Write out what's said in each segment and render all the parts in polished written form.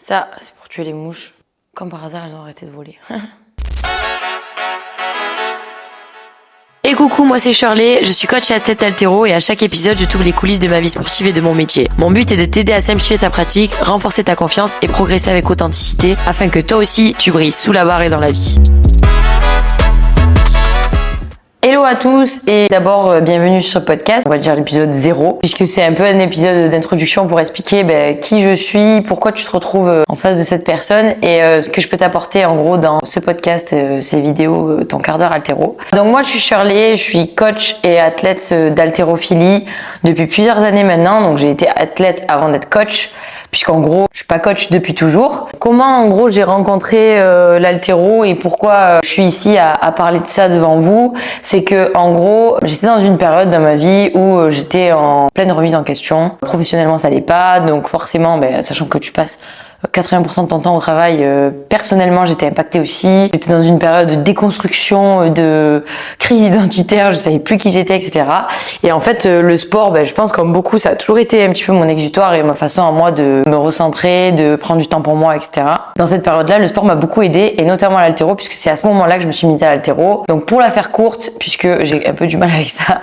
Ça, c'est pour tuer les mouches. Comme par hasard, elles ont arrêté de voler. Et coucou, moi c'est Shirley, je suis coach et athlète haltéro et à chaque épisode je t'ouvre les coulisses de ma vie sportive et de mon métier. Mon but est de t'aider à simplifier ta pratique, renforcer ta confiance et progresser avec authenticité afin que toi aussi tu brilles sous la barre et dans la vie. Hello à tous et d'abord bienvenue sur ce podcast, on va dire l'épisode 0 puisque c'est un peu un épisode d'introduction pour expliquer qui je suis, pourquoi tu te retrouves en face de cette personne et ce que je peux t'apporter en gros dans ce podcast, ces vidéos, ton quart d'heure haltéro. Donc moi je suis Shirley, je suis coach et athlète d'haltérophilie depuis plusieurs années maintenant, donc j'ai été athlète avant d'être coach. Puisqu'en gros, je suis pas coach depuis toujours. Comment en gros j'ai rencontré l'haltéro et pourquoi je suis ici à parler de ça devant vous, c'est que en gros, j'étais dans une période dans ma vie où j'étais en pleine remise en question. Professionnellement, ça allait pas, donc forcément, sachant que tu passes 80% de ton temps au travail, personnellement j'étais impactée aussi. J'étais dans une période de déconstruction, de crise identitaire, je savais plus qui j'étais, etc. Et en fait le sport, je pense comme beaucoup, ça a toujours été un petit peu mon exutoire et ma façon à moi de me recentrer, de prendre du temps pour moi, etc. Dans cette période-là, le sport m'a beaucoup aidée et notamment l'haltéro puisque c'est à ce moment-là que je me suis mise à l'haltéro. Donc pour la faire courte, puisque j'ai un peu du mal avec ça,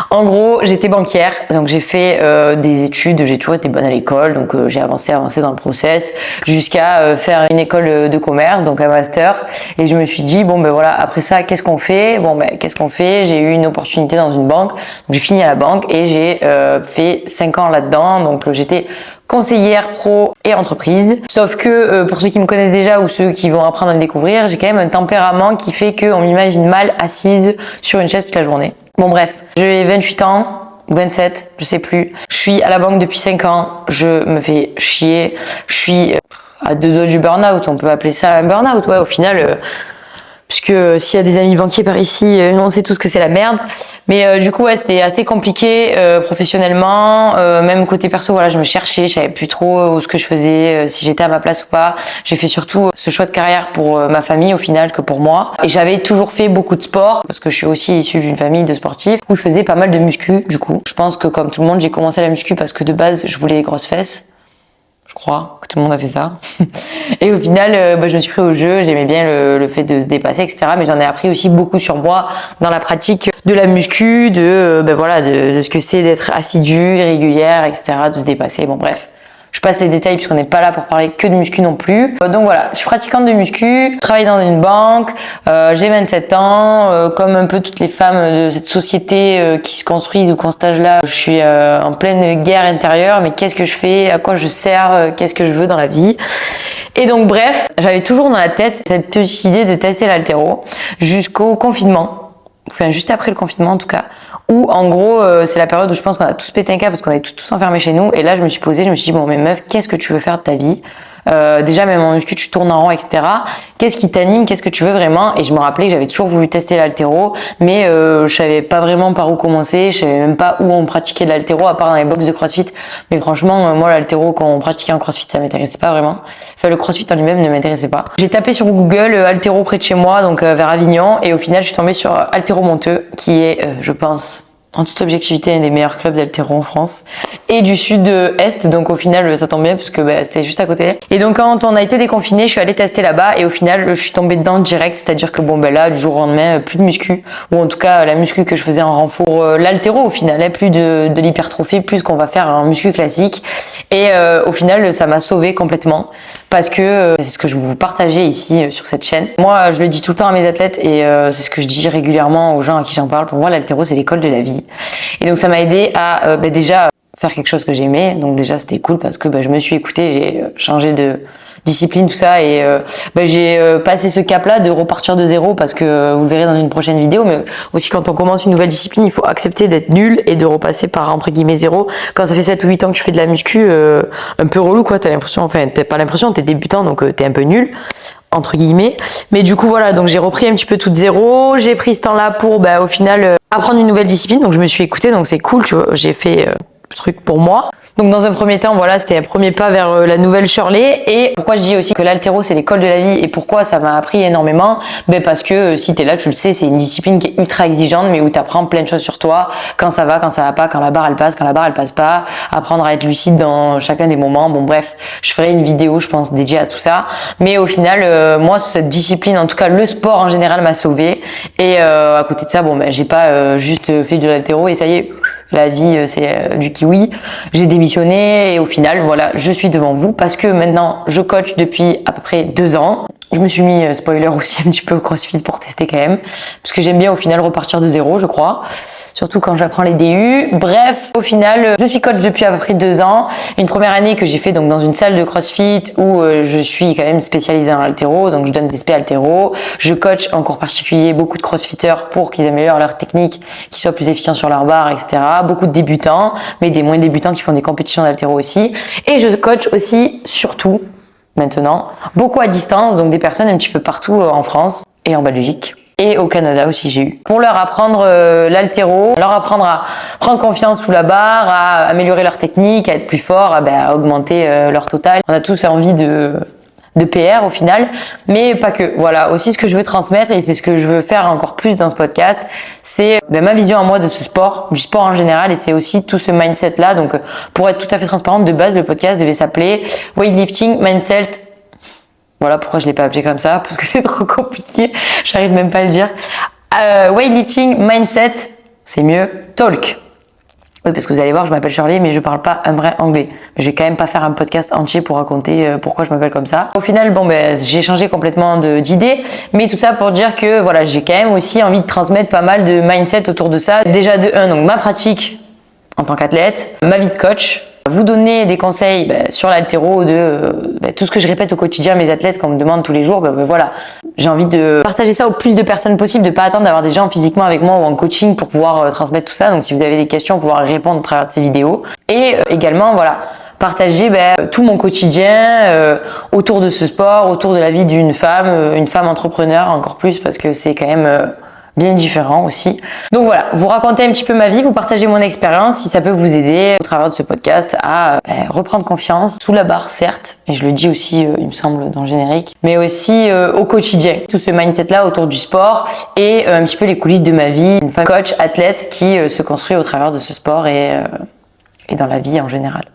en gros j'étais banquière, donc j'ai fait des études, j'ai toujours été bonne à l'école, donc j'ai avancé dans le process jusqu'à faire une école de commerce, donc un master, et je me suis dit voilà, après ça qu'est-ce qu'on fait? Qu'est-ce qu'on fait? J'ai eu une opportunité dans une banque, donc j'ai fini à la banque et j'ai fait 5 ans là-dedans, donc j'étais conseillère pro et entreprise, sauf que pour ceux qui me connaissent déjà ou ceux qui vont apprendre à le découvrir, j'ai quand même un tempérament qui fait qu'on m'imagine mal assise sur une chaise toute la journée. Bon bref, j'ai 28 ans, 27, je sais plus. Je suis à la banque depuis 5 ans, je me fais chier, je suis à 2 doigts du burn-out, on peut appeler ça un burn-out, ouais, au final, puisque s'il y a des amis banquiers par ici, on sait tous que c'est la merde. Mais du coup, ouais, c'était assez compliqué professionnellement, même côté perso, voilà, je me cherchais, je savais plus trop ce que je faisais, si j'étais à ma place ou pas. J'ai fait surtout ce choix de carrière pour ma famille au final que pour moi. Et j'avais toujours fait beaucoup de sport parce que je suis aussi issue d'une famille de sportifs où je faisais pas mal de muscu du coup. Je pense que comme tout le monde, j'ai commencé la muscu parce que de base, je voulais des grosses fesses. Je crois que tout le monde a fait ça. Et au final, je me suis pris au jeu, j'aimais bien le fait de se dépasser, etc. Mais j'en ai appris aussi beaucoup sur moi dans la pratique de la muscu, de ce que c'est d'être assidue, régulière, etc., de se dépasser. Bon bref, je passe les détails puisqu'on n'est pas là pour parler que de muscu non plus. Donc voilà, je suis pratiquante de muscu, je travaille dans une banque, j'ai 27 ans, comme un peu toutes les femmes de cette société qui se construisent ou qu'on stage là, je suis en pleine guerre intérieure, mais qu'est-ce que je fais, à quoi je sers, qu'est-ce que je veux dans la vie. Et donc bref, j'avais toujours dans la tête cette petite idée de tester l'haltéro jusqu'au confinement, enfin juste après le confinement en tout cas, où en gros c'est la période où je pense qu'on a tous pété un câble parce qu'on est tous enfermés chez nous. Et là je me suis posée, je me suis dit mais meuf, qu'est-ce que tu veux faire de ta vie? Déjà même en muscu tu tournes en rond, etc. Qu'est-ce qui t'anime, qu'est-ce que tu veux vraiment? Et je me rappelais que j'avais toujours voulu tester l'haltéro, mais je savais pas vraiment par où commencer, je savais même pas où on pratiquait de l'haltéro à part dans les box de CrossFit. Mais franchement moi l'haltéro quand on pratiquait en CrossFit ça m'intéressait pas vraiment, enfin le CrossFit en lui-même ne m'intéressait pas. J'ai tapé sur Google haltéro près de chez moi, donc vers Avignon, et au final je suis tombée sur Haltéro Monteux qui est je pense en toute objectivité un des meilleurs clubs d'haltéro en France et du sud-est, donc au final ça tombe bien parce que c'était juste à côté. Et donc quand on a été déconfiné, je suis allée tester là-bas et au final je suis tombée dedans direct, c'est-à-dire que là du jour au lendemain plus de muscu, ou en tout cas la muscu que je faisais en renfort, l'haltéro au final, plus de l'hypertrophie, plus qu'on va faire un muscu classique. Et au final ça m'a sauvée complètement parce que c'est ce que je veux vous partager ici sur cette chaîne. Moi je le dis tout le temps à mes athlètes et c'est ce que je dis régulièrement aux gens à qui j'en parle. Pour moi l'haltéro c'est l'école de la vie. Et donc ça m'a aidé à déjà faire quelque chose que j'aimais. Donc déjà c'était cool parce que je me suis écoutée, j'ai changé de discipline, tout ça, et j'ai passé ce cap-là de repartir de zéro parce que vous le verrez dans une prochaine vidéo, mais aussi quand on commence une nouvelle discipline, il faut accepter d'être nul et de repasser par entre guillemets zéro. Quand ça fait 7 ou 8 ans que tu fais de la muscu, un peu relou quoi, t'as pas l'impression, t'es débutant donc t'es un peu nul entre guillemets, mais du coup voilà, donc j'ai repris un petit peu tout de zéro, j'ai pris ce temps-là pour au final apprendre une nouvelle discipline, donc je me suis écoutée, donc c'est cool, tu vois, j'ai fait le truc pour moi. Donc dans un premier temps, voilà, c'était un premier pas vers la nouvelle Shirley. Et pourquoi je dis aussi que l'haltéro c'est l'école de la vie et pourquoi ça m'a appris énormément, parce que si t'es là, tu le sais, c'est une discipline qui est ultra exigeante, mais où t'apprends plein de choses sur toi, quand ça va pas, quand la barre elle passe, quand la barre elle passe pas, apprendre à être lucide dans chacun des moments. Bon bref, je ferai une vidéo, je pense, dédiée à tout ça. Mais au final, moi cette discipline, en tout cas le sport en général, m'a sauvée. Et à côté de ça, j'ai pas juste fait de l'haltéro et ça y est. La vie, c'est du kiwi. J'ai démissionné et au final, voilà, je suis devant vous parce que maintenant, je coach depuis à peu près 2 ans. Je me suis mis, spoiler aussi, un petit peu au CrossFit pour tester quand même. Parce que j'aime bien au final repartir de zéro, je crois. Surtout quand j'apprends les DU. Bref, au final, je suis coach depuis à peu près 2 ans. Une première année que j'ai fait donc dans une salle de CrossFit où je suis quand même spécialisée en haltéro, donc je donne des spé haltéro. Je coach en cours particulier beaucoup de crossfitters pour qu'ils améliorent leur technique, qu'ils soient plus efficients sur leur barre, etc. Beaucoup de débutants, mais des moins débutants qui font des compétitions d'haltéro aussi. Et je coach aussi, surtout, maintenant, beaucoup à distance, donc des personnes un petit peu partout en France et en Belgique. Et au Canada aussi j'ai eu. Pour leur apprendre l'haltéro, leur apprendre à prendre confiance sous la barre, à améliorer leur technique, à être plus fort, à augmenter leur total. On a tous envie de PR au final, mais pas que. Voilà, aussi ce que je veux transmettre et c'est ce que je veux faire encore plus dans ce podcast, c'est ma vision à moi de ce sport, du sport en général et c'est aussi tout ce mindset là. Donc pour être tout à fait transparente, de base le podcast devait s'appeler Weightlifting Mindset. Voilà pourquoi je l'ai pas appelé comme ça, parce que c'est trop compliqué, j'arrive même pas à le dire. Weightlifting, mindset, c'est mieux, talk. Oui, parce que vous allez voir, je m'appelle Shirley, mais je parle pas un vrai anglais. Je vais quand même pas faire un podcast entier pour raconter pourquoi je m'appelle comme ça. Au final, j'ai changé complètement d'idée, mais tout ça pour dire que voilà, j'ai quand même aussi envie de transmettre pas mal de mindset autour de ça. Déjà de 1, donc ma pratique en tant qu'athlète, ma vie de coach, vous donner des conseils sur l'haltéro, de tout ce que je répète au quotidien à mes athlètes quand on me demande tous les jours, voilà. J'ai envie de partager ça au plus de personnes possible, de pas attendre d'avoir des gens physiquement avec moi ou en coaching pour pouvoir transmettre tout ça. Donc si vous avez des questions, pouvoir répondre à travers de ces vidéos. Et également, voilà, partager tout mon quotidien autour de ce sport, autour de la vie d'une femme, une femme entrepreneur encore plus parce que c'est quand même bien différent aussi. Donc voilà, vous racontez un petit peu ma vie, vous partagez mon expérience, si ça peut vous aider au travers de ce podcast à reprendre confiance sous la barre certes, et je le dis aussi il me semble dans le générique, mais aussi au quotidien. Tout ce mindset là autour du sport et un petit peu les coulisses de ma vie, une femme coach, athlète qui se construit au travers de ce sport et dans la vie en général.